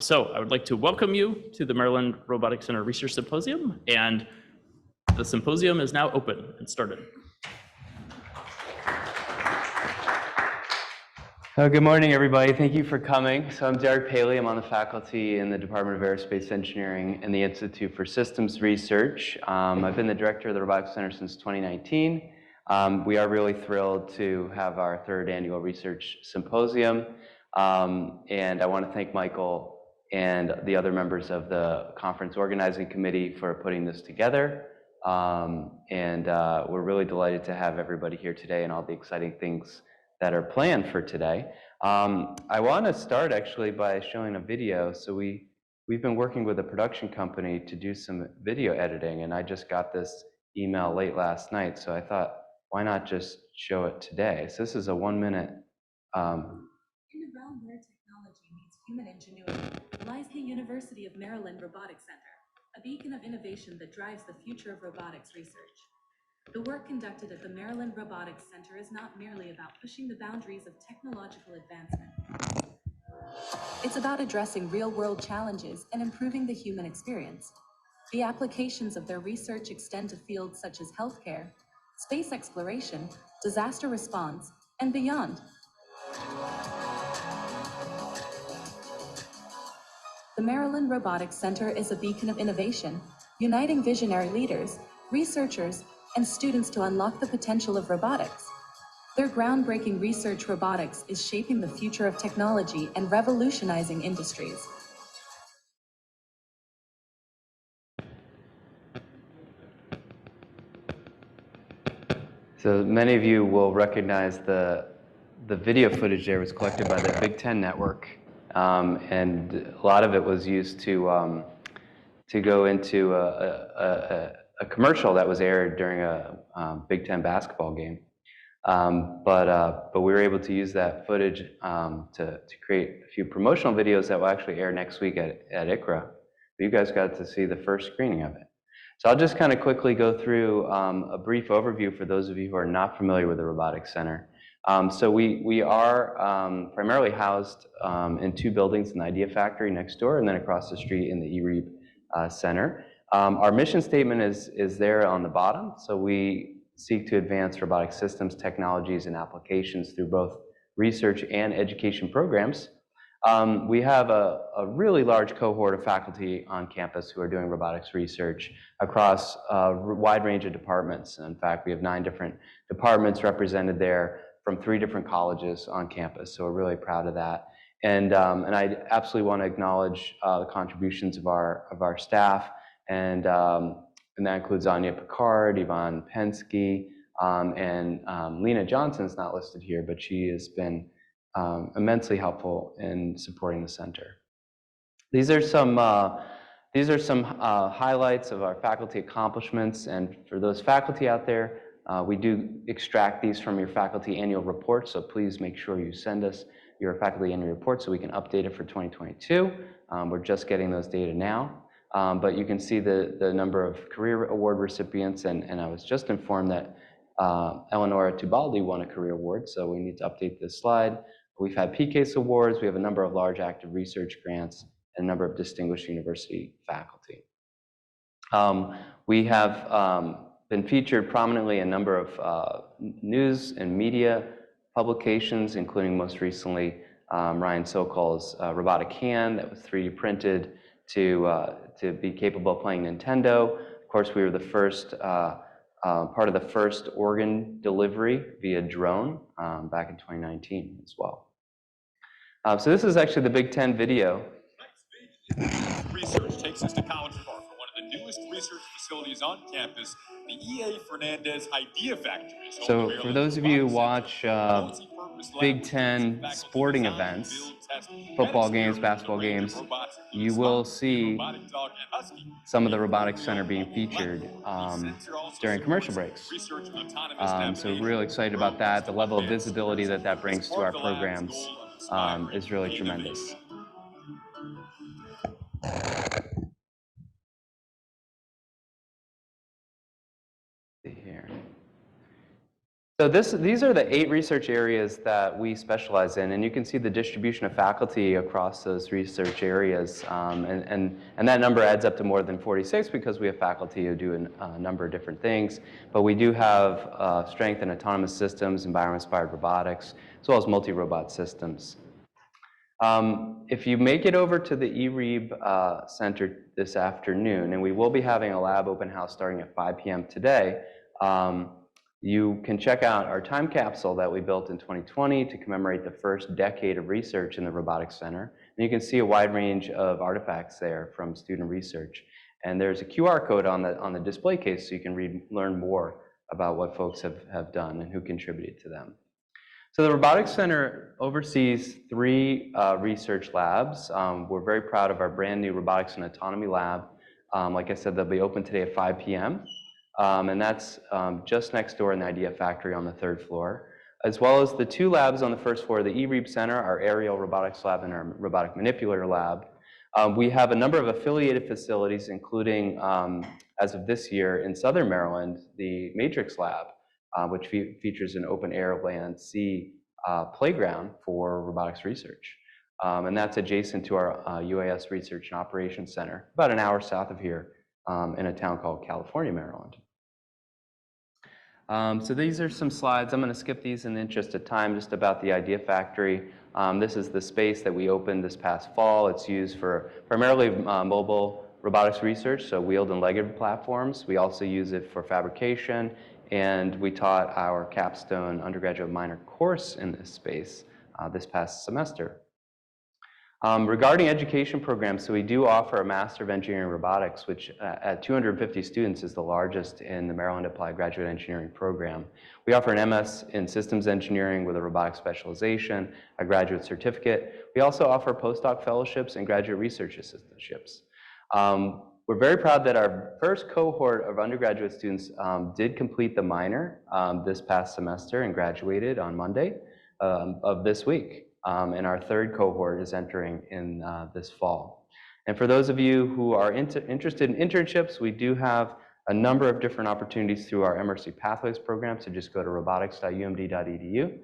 So I would like to welcome you to the Maryland Robotics Center Research Symposium, and the symposium is now open and started. Good morning, everybody. Thank you for coming. So I'm Derek Paley. I'm on the faculty in the Department of Aerospace Engineering and the Institute for Systems Research. I've been the director of the Robotics Center since 2019. We are really thrilled to have our third annual research symposium. And I want to thank Michael and the other members of the conference organizing committee for putting this together. We're really delighted to have everybody here today and all the exciting things that are planned for today. I want to start actually by showing a video. So we've been working with a production company to do some video editing, and I just got this email late last night, so I thought, why not just show it today? So this is a 1-minute. In the realm where technology meets human ingenuity lies the University of Maryland Robotics Center, a beacon of innovation that drives the future of robotics research. The work conducted at the Maryland Robotics Center is not merely about pushing the boundaries of technological advancement. It's about addressing real-world challenges and improving the human experience. The applications of their research extend to fields such as healthcare, space exploration, disaster response, and beyond. The Maryland Robotics Center is a beacon of innovation, uniting visionary leaders, researchers, and students to unlock the potential of robotics. Their groundbreaking research robotics is shaping the future of technology and revolutionizing industries. So many of you will recognize the video footage there was collected by the Big Ten Network, and a lot of it was used to go into a commercial that was aired during a Big Ten basketball game. But we were able to use that footage to create a few promotional videos that will actually air next week at ICRA. You guys got to see the first screening of it. So I'll just kind of quickly go through a brief overview for those of you who are not familiar with the Robotics Center. So we are primarily housed in 2 buildings, an Idea Factory next door, and then across the street in the eReap Center. Our mission statement is there on the bottom. So we seek to advance robotic systems, technologies, and applications through both research and education programs. We have a really large cohort of faculty on campus who are doing robotics research across a wide range of departments. In fact, we have 9 different departments represented there from 3 different colleges on campus, so we're really proud of that. And I absolutely want to acknowledge the contributions of our staff, and that includes Anya Picard, Yvonne Pensky, and Lena Johnson's not listed here, but she has been immensely helpful in supporting the center. These are some highlights of our faculty accomplishments, and for those faculty out there, we do extract these from your faculty annual report, so please make sure you send us your faculty annual report so we can update it for 2022. We're just getting those data now, but you can see the number of career award recipients, and I was just informed that Eleonora Tubaldi won a career award, so we need to update this slide. We've had PCASE awards, we have a number of large active research grants, and a number of distinguished university faculty. We have been featured prominently in a number of news and media publications, including most recently Ryan Sokol's robotic hand that was 3D printed to be capable of playing Nintendo. Of course, we were the first part of the first organ delivery via drone back in 2019 as well. So this is actually the Big Ten video. Research takes us to College Park, one of the newest research facilities on campus, the E.A. Fernandez Idea Factory. So for those of you who watch Big Ten sporting events, football games, basketball games, you will see some of the Robotics Center being featured during commercial breaks. So we're really excited about that. The level of visibility that brings to our programs is really tremendous. See here. So these are the 8 research areas that we specialize in, and you can see the distribution of faculty across those research areas, and that number adds up to more than 46 because we have faculty who do a number of different things, but we do have strength in autonomous systems, environment-inspired robotics, as well as multi-robot systems. If you make it over to the eReeb Center this afternoon, and we will be having a lab open house starting at 5 p.m. today, you can check out our time capsule that we built in 2020 to commemorate the first decade of research in the Robotics Center. And you can see a wide range of artifacts there from student research. And there's a QR code on the display case so you can learn more about what folks have done and who contributed to them. So the Robotics Center oversees 3 research labs. We're very proud of our brand new Robotics and Autonomy Lab. Like I said, they'll be open today at 5 p.m. And that's just next door in the Idea Factory on the 3rd floor, as well as the 2 labs on the 1st floor of the eReeb Center, our aerial robotics lab and our robotic manipulator lab. We have a number of affiliated facilities, including, as of this year, in Southern Maryland, the Matrix Lab, which features an open-air land sea playground for robotics research. And that's adjacent to our UAS Research and Operations Center, about an hour south of here in a town called California, Maryland. So these are some slides. I'm going to skip these in the interest of time, just about the Idea Factory. This is the space that we opened this past fall. It's used for primarily mobile robotics research, so wheeled and legged platforms. We also use it for fabrication, and we taught our capstone undergraduate minor course in this space this past semester. Regarding education programs, so we do offer a Master of Engineering Robotics, which at 250 students is the largest in the Maryland Applied Graduate Engineering program. We offer an MS in Systems Engineering with a robotics specialization, a graduate certificate. We also offer postdoc fellowships and graduate research assistantships. We're very proud that our first cohort of undergraduate students did complete the minor this past semester and graduated on Monday of this week. And our 3rd cohort is entering in this fall. And for those of you who are interested in internships, we do have a number of different opportunities through our MRC Pathways program, so just go to robotics.umd.edu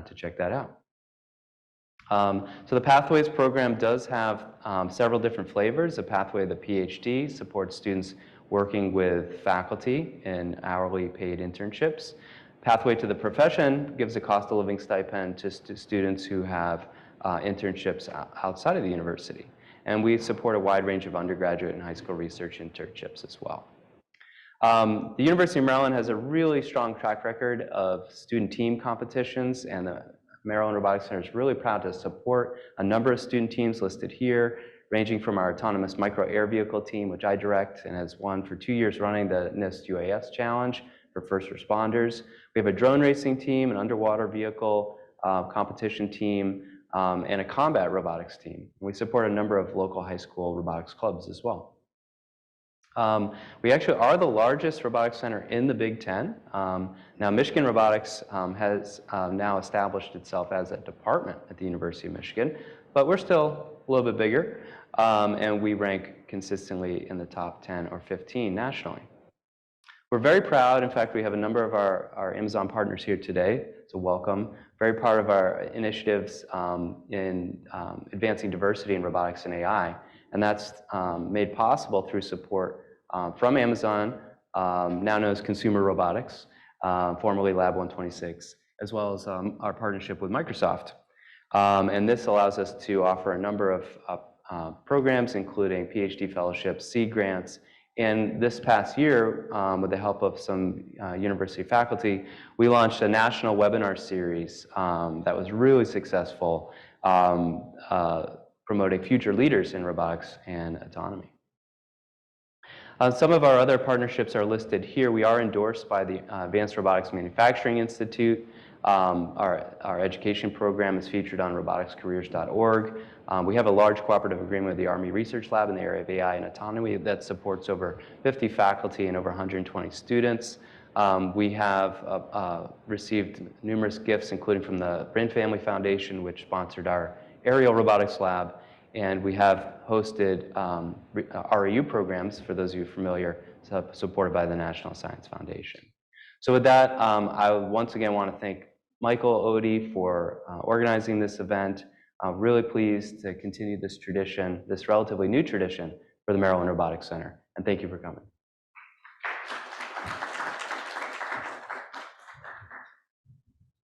to check that out. So the Pathways program does have several different flavors. The Pathway to the PhD supports students working with faculty in hourly paid internships. Pathway to the Profession gives a cost of living stipend to students who have internships outside of the university. And we support a wide range of undergraduate and high school research internships as well. The University of Maryland has a really strong track record of student team competitions, and the Maryland Robotics Center is really proud to support a number of student teams listed here, ranging from our autonomous micro air vehicle team, which I direct and has won for 2 years running the NIST UAS Challenge for first responders. We have a drone racing team, an underwater vehicle competition team, and a combat robotics team. We support a number of local high school robotics clubs as well. We actually are the largest robotics center in the Big Ten. Now, Michigan Robotics has now established itself as a department at the University of Michigan, but we're still a little bit bigger, and we rank consistently in the top 10 or 15 nationally. We're very proud. In fact, we have a number of our Amazon partners here today, so welcome. Very proud of our initiatives in advancing diversity in robotics and AI, and that's made possible through support from Amazon, now known as Consumer Robotics, formerly Lab 126, as well as our partnership with Microsoft. And this allows us to offer a number of programs, including PhD fellowships, seed grants, and this past year, with the help of some university faculty, we launched a national webinar series that was really successful, promoting future leaders in robotics and autonomy. Some of our other partnerships are listed here. We are endorsed by the Advanced Robotics Manufacturing Institute. Our education program is featured on roboticscareers.org. We have a large cooperative agreement with the Army Research Lab in the area of AI and autonomy that supports over 50 faculty and over 120 students. We have received numerous gifts, including from the Brain Family Foundation, which sponsored our aerial robotics lab. And we have hosted RAU programs, for those of you familiar, supported by the National Science Foundation. So with that, I once again want to thank Michael Odie for organizing this event. Really pleased to continue this tradition, this relatively new tradition for the Maryland Robotics Center. And thank you for coming.